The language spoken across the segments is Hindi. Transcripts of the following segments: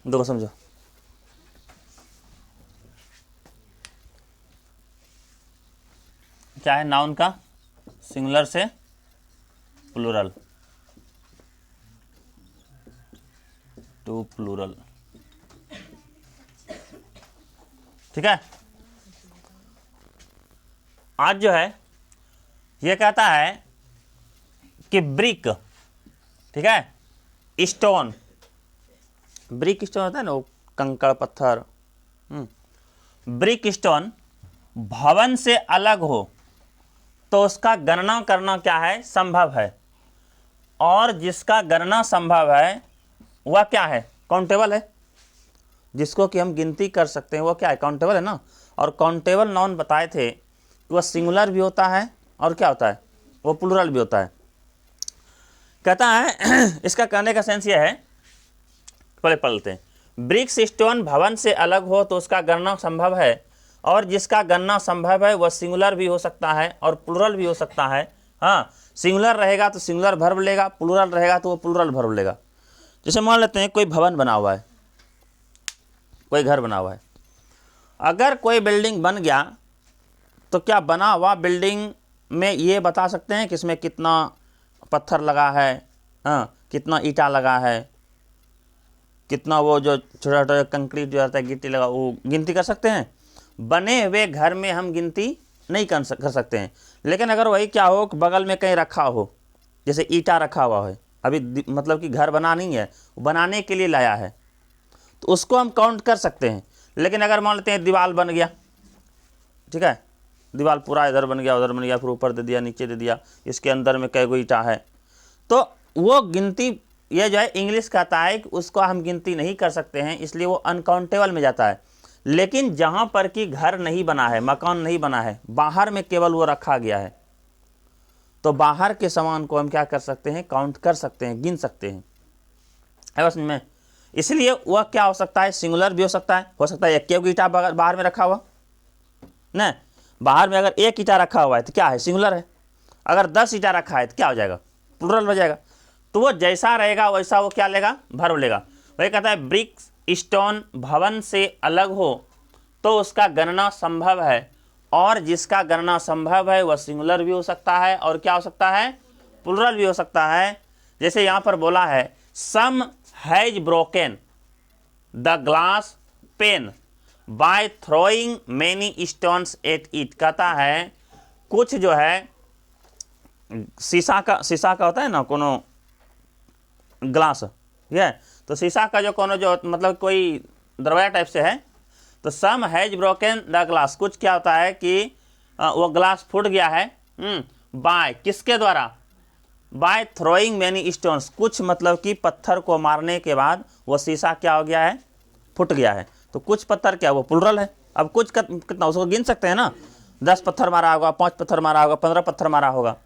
देखो समझो, क्या है नाउन का सिंगुलर से प्लूरल टू प्लूरल, ठीक है। आज जो है ये कहता है कि ब्रिक, ठीक है, स्टोन, ब्रिक स्टोन होता है ना वो कंकड़ पत्थर, ब्रिक स्टोन भवन से अलग हो तो उसका गणना करना क्या है, संभव है, और जिसका गणना संभव है वह क्या है, काउंटेबल है, जिसको कि हम गिनती कर सकते हैं वो क्या है, काउंटेबल है ना। और काउंटेबल नाउन बताए थे कि वह सिंगुलर भी होता है और क्या होता है, वो प्लूरल भी होता है। कहता है इसका कहने का सेंस यह है, पहले पढ़ते हैं, ब्रिक्स स्टोन भवन से अलग हो तो उसका गणना संभव है, और जिसका गणना संभव है वह सिंगुलर भी हो सकता है और प्लूरल भी हो सकता है। हाँ, सिंगुलर रहेगा तो सिंगुलर वर्ब लेगा, प्लूरल रहेगा तो वो प्लूरल वर्ब लेगा। जैसे मान लेते हैं कोई भवन बना हुआ है, कोई घर बना हुआ है, अगर कोई बिल्डिंग बन गया तो क्या बना हुआ बिल्डिंग में ये बता सकते हैं कि इसमें कितना पत्थर लगा है, हाँ, कितना ईंटा लगा है, कितना वो जो छोटा छोटा कंक्रीट जो रहता है गिट्टी लगा, वो गिनती कर सकते हैं। बने हुए घर में हम गिनती नहीं कर सकते हैं। लेकिन अगर वही क्या हो बगल में कहीं रखा हो, जैसे ईंटा रखा हुआ है, अभी मतलब कि घर बना नहीं है, बनाने के लिए लाया है, तो उसको हम काउंट कर सकते हैं। लेकिन अगर मान लेते हैं दीवार बन गया, ठीक है, दीवार पूरा इधर बन गया उधर बन गया, फिर ऊपर दे दिया नीचे दे दिया, इसके अंदर में कई गो ईंटा है, तो वो गिनती, ये जो है इंग्लिश कहता है कि उसको हम गिनती नहीं कर सकते हैं, इसलिए वो अनकाउंटेबल में जाता है। लेकिन जहाँ पर कि घर नहीं बना है, मकान नहीं बना है, बाहर में केवल वो रखा गया है, तो बाहर के सामान को हम क्या कर सकते हैं, काउंट कर सकते हैं, गिन सकते हैं, है बस में। इसलिए वह क्या हो सकता है, सिंगुलर भी हो सकता है एक ईंटा बाहर में रखा हुआ न, बाहर में अगर एक ईंटा रखा हुआ है तो क्या है, सिंगुलर है। अगर 10 ईंटा रखा है तो क्या हो जाएगा, प्लूरल हो जाएगा। तो वो जैसा रहेगा वैसा वो क्या लेगा, वर्ब लेगा। वही कहता है ब्रिक्स स्टोन भवन से अलग हो तो उसका गणना संभव है, और जिसका गणना संभव है वह सिंगुलर भी हो सकता है और क्या हो सकता है, प्लूरल भी हो सकता है। जैसे यहाँ पर बोला है some has broken the glass pane by throwing many stones at it. कहता है कुछ जो है शीशा का होता है ना कोनो ग्लास, ये तो शीशा का जो कोनो जो मतलब कोई दरवाजा टाइप से है, तो सम हैज ब्रोकन द ग्लास, कुछ क्या होता है कि वो ग्लास फूट गया है, बाय किसके द्वारा, बाय थ्रोइंग मैनी स्टोन्स, कुछ मतलब कि पत्थर को मारने के बाद वो शीशा क्या हो गया है, फूट गया है। तो कुछ पत्थर क्या वो प्लूरल है। अब कुछ कितना उसको गिन सकते हैं ना, 10 पत्थर मारा होगा, 5 पत्थर मारा होगा, 15 पत्थर मारा होगा।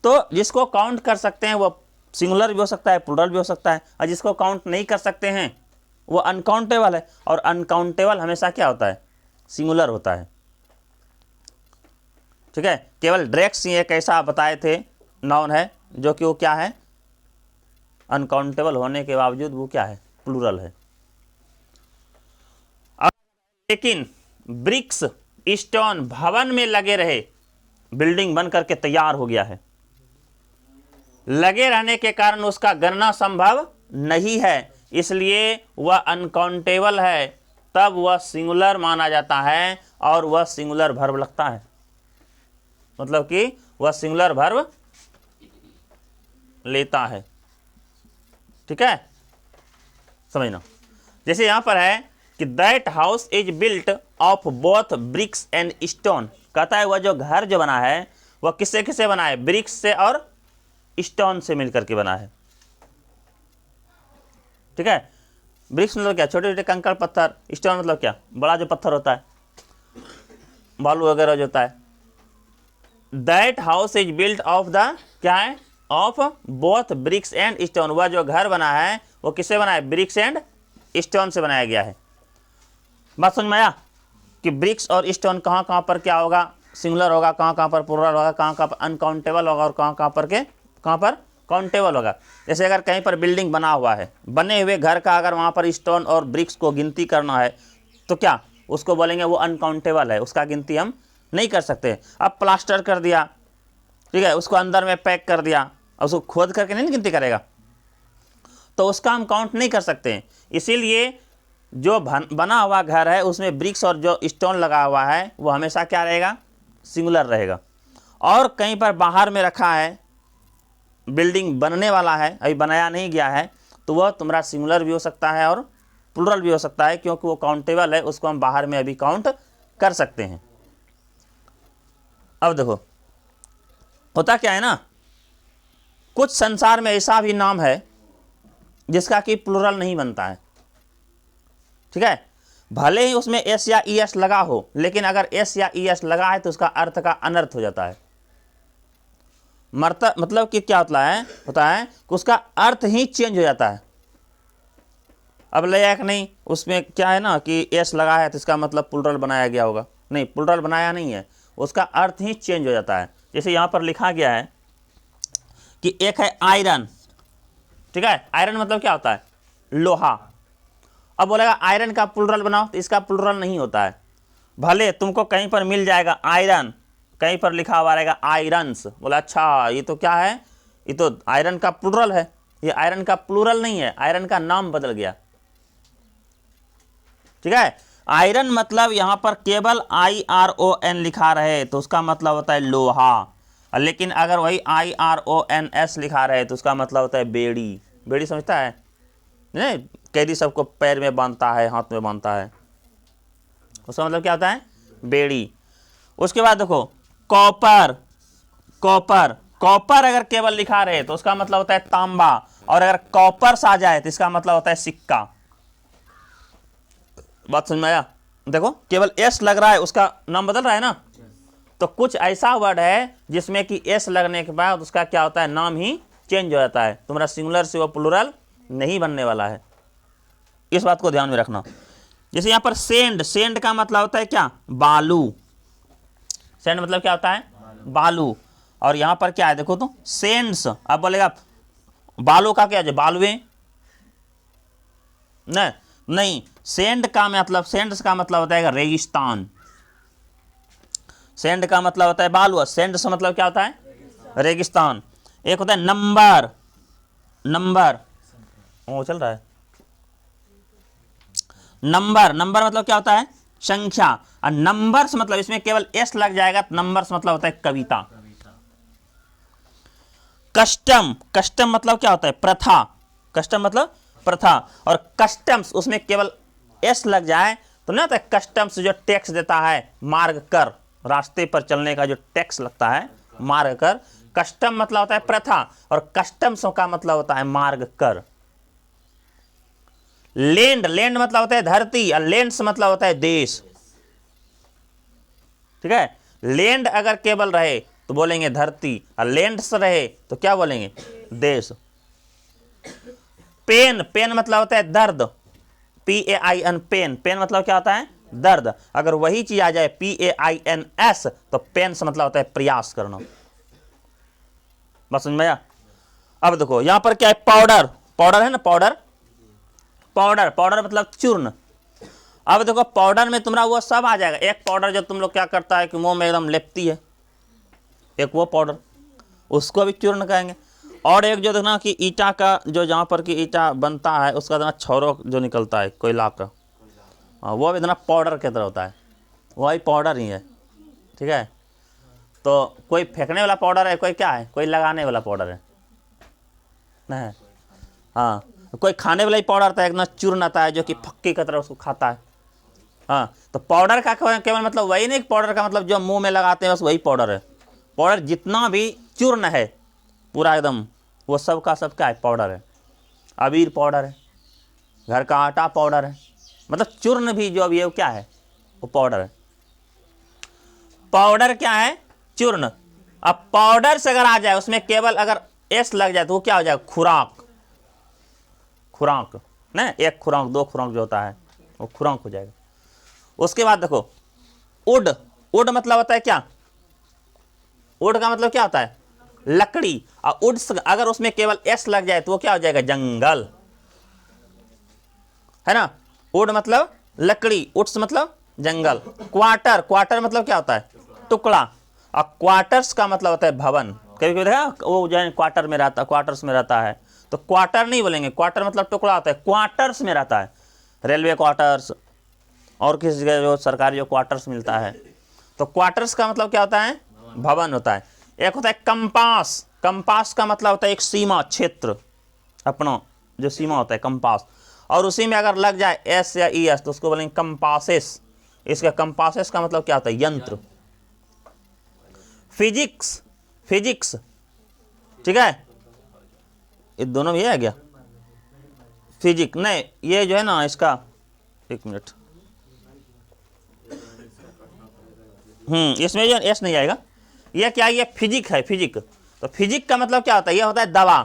तो जिसको काउंट कर सकते हैं वो सिंगुलर भी हो सकता है, प्लूरल भी हो सकता है, और जिसको काउंट नहीं कर सकते हैं वो अनकाउंटेबल है। और अनकाउंटेबल हमेशा क्या होता है, सिंगुलर होता है, ठीक है। केवल ड्रेक्स ही एक ऐसा बताए थे नाउन है जो कि वो क्या है, अनकाउंटेबल होने के बावजूद वो क्या है, प्लूरल है। लेकिन ब्रिक्स स्टोन भवन में लगे रहे, बिल्डिंग बन करके तैयार हो गया है, लगे रहने के कारण उसका गणना संभव नहीं है, इसलिए वह अनकाउंटेबल है, तब वह सिंगुलर माना जाता है और वह सिंगुलर वर्ब लगता है। मतलब कि वह सिंगुलर वर्ब लेता है, ठीक है, समझना। जैसे यहां पर है कि that house is built of both bricks and stone. कहता है वह जो घर जो बना है वह किससे किससे बना है, ब्रिक्स से और स्टोन से मिलकर के बना है, ठीक है। ब्रिक्स मतलब क्या, छोटे छोटे कंकड़ पत्थर, स्टोन मतलब क्या, बड़ा जो पत्थर होता है, बालू वगैरह जो होता है। That house is built of the क्या है, of both bricks and stone. वह जो घर बना है वो किससे बना है, ब्रिक्स एंड स्टोन से बनाया गया है। बात समझ में आया कि ब्रिक्स और स्टोन कहाँ कहाँ पर क्या होगा, सिंगुलर होगा, कहाँ कहाँ पर प्लूरल होगा, कहाँ कहाँ पर अनकाउंटेबल होगा और कहाँ कहाँ पर काउंटेबल होगा। जैसे अगर कहीं पर बिल्डिंग बना हुआ है, बने हुए घर का अगर वहाँ पर स्टोन और ब्रिक्स को गिनती करना है तो क्या उसको बोलेंगे, वो अनकाउंटेबल है, उसका गिनती हम नहीं कर सकते। अब प्लास्टर कर दिया, ठीक है, उसको अंदर में पैक कर दिया, उसको खोद करके नहीं गिनती करेगा, तो उसका हम काउंट नहीं कर सकते। इसीलिए जो बना हुआ घर है उसमें ब्रिक्स और जो स्टोन लगा हुआ है वो हमेशा क्या रहेगा, सिंगुलर रहेगा। और कहीं पर बाहर में रखा है, बिल्डिंग बनने वाला है, अभी बनाया नहीं गया है, तो वह तुम्हारा सिंगुलर भी हो सकता है और प्लुरल भी हो सकता है, क्योंकि वो काउंटेबल है, उसको हम बाहर में अभी काउंट कर सकते हैं। अब देखो होता क्या है ना, कुछ संसार में ऐसा भी नाम है जिसका कि प्लुरल नहीं बनता है, ठीक है, भले ही उसमें एस या ई एस लगा हो, लेकिन अगर एस या ई एस लगा है तो उसका अर्थ का अनर्थ हो जाता है। मतलब कि क्या होता है कि उसका अर्थ ही चेंज हो जाता है। अब ले एक नहीं, उसमें क्या है ना कि एस लगा है तो इसका मतलब प्लुरल बनाया गया होगा, नहीं, प्लुरल बनाया नहीं है, उसका अर्थ ही चेंज हो जाता है। जैसे यहाँ पर लिखा गया है कि एक है आयरन, ठीक है, आयरन मतलब क्या होता है, लोहा। अब बोलेगा आयरन का प्लुरल बनाओ, तो इसका प्लुरल नहीं होता है। भले तुमको कहीं पर मिल जाएगा आयरन, कहीं पर लिखा हुआ रहेगा आयरन्स, बोला अच्छा ये तो क्या है, ये तो आयरन का प्लुरल है, ये आयरन का प्लुरल नहीं है, आयरन का नाम बदल गया, ठीक है। आयरन मतलब यहां पर केवल IRON लिखा रहे तो उसका मतलब होता है लोहा, लेकिन अगर वही IRONS लिखा रहे तो उसका मतलब होता है बेड़ी। बेड़ी समझता है नहीं, कैदी सबको पैर में बांधता है, हाथ में बांधता है, उसका मतलब क्या होता है, बेड़ी। उसके बाद देखो कॉपर, कॉपर, कॉपर अगर केवल लिखा रहे तो उसका मतलब होता है तांबा, और अगर कॉपर्स आ जाए तो इसका मतलब होता है सिक्का। बात समझ में आया? देखो केवल एस लग रहा है, उसका नाम बदल रहा है ना, तो कुछ ऐसा वर्ड है जिसमें कि एस लगने के बाद उसका क्या होता है, नाम ही चेंज हो जाता है, तुम्हारा सिंगुलर से वो प्लुरल नहीं बनने वाला है, इस बात को ध्यान में रखना। जैसे यहां पर सेंड, सेंड का मतलब होता है क्या, बालू, सेंड मतलब क्या होता है, बालू। और यहां पर क्या है देखो तो सेंड्स, अब बोलेगा बालू का क्या है, बालुए, नहीं, सेंड का मतलब, सेंड्स का मतलब होता है रेगिस्तान, सेंड का मतलब होता है बालू, सेंड से मतलब क्या होता है, रेगिस्तान। एक होता है नंबर, नंबर वो चल रहा है, नंबर, नंबर मतलब क्या होता है, संख्या। और नंबर्स मतलब इसमें केवल एस लग जाएगा तो नंबर्स मतलब होता है कविता। कस्टम, कस्टम मतलब क्या होता है, प्रथा, कस्टम मतलब प्रथा। और कस्टम्स उसमें केवल एस लग जाए तो नहीं होता है, कस्टम्स जो टैक्स देता है, मार्ग कर, रास्ते पर चलने का जो टैक्स लगता है, मार्ग कर। कस्टम मतलब होता है प्रथा, और कस्टम्स का मतलब होता है मार्ग कर। लैंड, लैंड मतलब होता है धरती, और लैंड्स मतलब होता है देश, ठीक है। लैंड अगर केवल रहे तो बोलेंगे धरती, और लैंड्स रहे तो क्या बोलेंगे, देश। पेन, पेन मतलब होता है दर्द, PAIN, पेन, पेन मतलब क्या होता है, दर्द। अगर वही चीज आ जाए PAINS तो पेन से मतलब होता है प्रयास करना। बस समझ में आया? अब देखो यहां पर क्या है, पाउडर, पाउडर है ना, पाउडर, पाउडर, पाउडर मतलब चूर्ण। अब देखो पाउडर में तुम्हारा वो सब आ जाएगा, एक पाउडर जो तुम लोग क्या करता है कि मुंह में एकदम लेपती है, एक वो पाउडर, उसको भी चूर्ण कहेंगे। और एक जो देखना कि ईटा का, जो जहाँ पर कि ईटा बनता है उसका देखना छौरो जो निकलता है कोयला का, वो भी देखना पाउडर की तरह होता है, वही पाउडर ही है, ठीक है। तो कोई फेंकने वाला पाउडर है, कोई क्या है, कोई लगाने वाला पाउडर है, नहीं, हाँ, कोई खाने वाला ही पाउडर आता है, एक ना चूर्ण आता है जो कि फक्की की तरह उसको खाता है, हाँ। तो पाउडर का केवल मतलब वही नहीं, पाउडर का मतलब जो मुंह में लगाते हैं बस वही पाउडर है। पाउडर जितना भी चूर्ण है पूरा एकदम, वो सब का सब क्या है, पाउडर है। अबीर पाउडर है, घर का आटा पाउडर है, मतलब चूर्ण भी जो अभी है वो क्या है, वो पाउडर है। पाउडर क्या है, चूर्ण। अब पाउडर से अगर आ जाए उसमें केवल अगर एस लग जाए तो वो क्या हो जाएगा, खुराक, खुराक ना, एक खुराक, दो खुराक जो होता है वो खुराक हो जाएगा। उसके बाद देखो उड, उड मतलब होता है क्या, उड का मतलब क्या होता है, लकड़ी। और वुड्स अगर उसमें केवल एस लग जाए तो वो क्या हो जाएगा, जंगल, है ना। वुड मतलब लकड़ी, वुड्स मतलब जंगल। क्वार्टर, क्वार्टर मतलब क्या होता है, टुकड़ा। और क्वार्टर्स का मतलब होता है भवन। कभी कभी देखा वो जो है क्वार्टर में रहता, क्वार्टर्स में रहता है, तो क्वार्टर नहीं बोलेंगे, क्वार्टर मतलब टुकड़ा होता है, क्वार्टर्स में रहता है, रेलवे क्वार्टर्स और किसी जगह जो सरकारी जो क्वार्टर्स मिलता है। तो क्वार्टर्स का मतलब क्या होता है, भवन होता है। एक होता है कंपास, कंपास का मतलब होता है एक सीमा क्षेत्र, अपना जो सीमा होता है कंपास। और उसी में अगर लग जाए एस या ई एस तो उसको बोलेंगे कंपासेस। इसका कंपासेस का मतलब क्या होता है, यंत्र। फिजिक्स, फिजिक्स, ठीक है, ये दोनों में ये आ गया फिजिक, नहीं ये जो है ना इसका, एक मिनट, इसमें जो एस नहीं आएगा, ये क्या है, ये फिजिक है, फिजिक। तो फिजिक का मतलब क्या होता है, ये होता है दवा।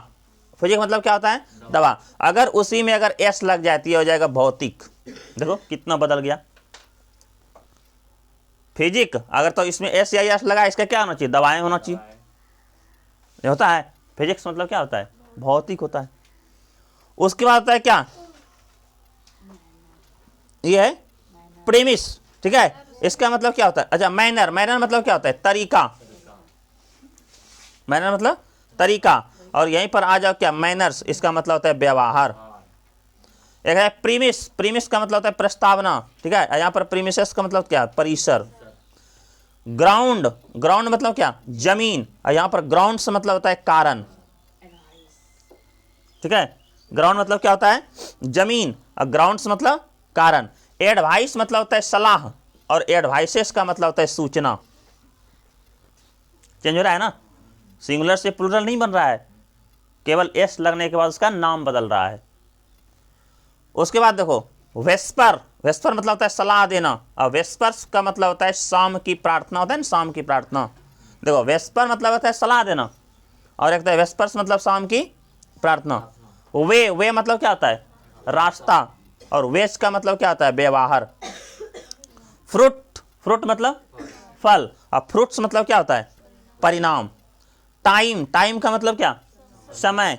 फिजिक मतलब क्या होता है, दवा। अगर उसी में अगर एस लग जाती है हो जाएगा भौतिक। देखो कितना बदल गया, फिजिक अगर तो इसमें एस या एस लगा, इसका क्या होना चाहिए, दवाएं होना चाहिए, ये होता है। फिजिक्स मतलब क्या होता है, भौतिक होता है। उसके बाद होता है क्या, ये है प्रेमिस, ठीक है। इसका मतलब क्या होता है, अच्छा मैनर, मैनर मतलब क्या होता है, तरीका, मैनर मतलब तरीका। और यहीं पर आ जाओ क्या, मैनर्स, इसका मतलब होता है व्यवहार। एक है प्रीमिस, प्रीमिस का मतलब होता है प्रस्तावना, ठीक है। यहाँ पर प्रीमिसेस का मतलब क्या, परिसर। ग्राउंड, ग्राउंड मतलब क्या, जमीन। और यहाँ पर ग्राउंड से मतलब होता है कारण, ठीक है। ग्राउंड मतलब क्या होता है, जमीन, और ग्राउंड से मतलब कारण। एडवाइस मतलब होता है सलाह, और एडवाइसेस का मतलब होता है सूचना। चेंज हो रहा है ना, सिंगुलर से प्लूरल नहीं बन रहा है, केवल एस लगने के बाद उसका नाम बदल रहा है। उसके बाद देखो वेस्पर, वेस्पर मतलब होता है सलाह देना, और वेस्पर्स का मतलब होता है शाम की प्रार्थना, होता है ना शाम की प्रार्थना। देखो वेस्पर मतलब होता है सलाह देना, और एक तो वेस्पर्स मतलब शाम की प्रार्थना। वे, वे मतलब क्या होता है, रास्ता, और वेस का मतलब क्या होता है, व्यवहार। फ्रूट, फ्रूट मतलब फल, और फ्रूट्स मतलब क्या होता है, परिणाम। टाइम, टाइम का मतलब क्या, समय,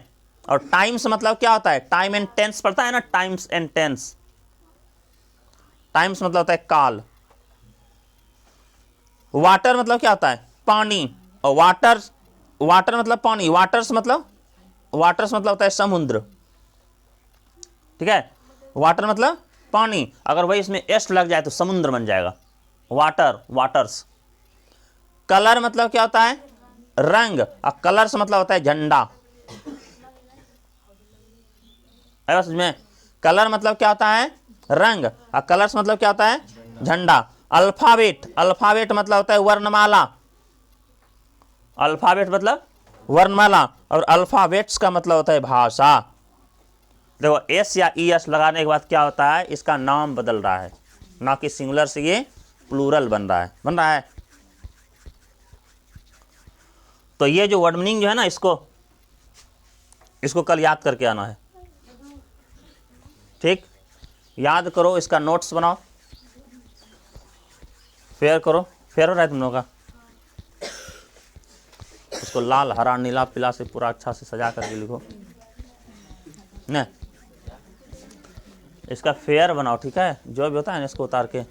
और टाइम्स मतलब क्या होता है, टाइम एंड टेंस पढ़ता है ना, टाइम्स एंड टेंस। टाइम्स मतलब होता है काल। वाटर मतलब क्या होता है, पानी, और वाटर, वाटर मतलब पानी, वाटर्स मतलब, वाटर्स मतलब होता है समुद्र, ठीक है। वाटर मतलब पानी, अगर वही इसमें एस लग जाए तो समुद्र बन जाएगा, वाटर, वाटर्स। कलर मतलब क्या होता है, रंग, और कलर्स मतलब होता है झंडा, है समझ में। कलर मतलब क्या होता है, रंग, और कलर्स मतलब क्या होता है, झंडा। अल्फाबेट, अल्फाबेट मतलब होता है वर्णमाला, अल्फाबेट मतलब वर्णमाला, और अल्फाबेट्स का मतलब होता है भाषा। देखो एस या ई एस लगाने के बाद क्या होता है, इसका नाम बदल रहा है, ना कि सिंगुलर से ये प्लूरल बन रहा है, बन रहा है। तो ये जो वर्ड मीनिंग जो है ना, इसको कल याद करके आना है, ठीक। याद करो, इसका नोट्स बनाओ, फेयर करो, फेयर हो रहा है तुम लोगों का। उसको लाल हरा नीला पीला से पूरा अच्छा से सजा करके लिखो न, इसका फेयर बनाओ, ठीक है। जो भी होता है ना इसको उतार के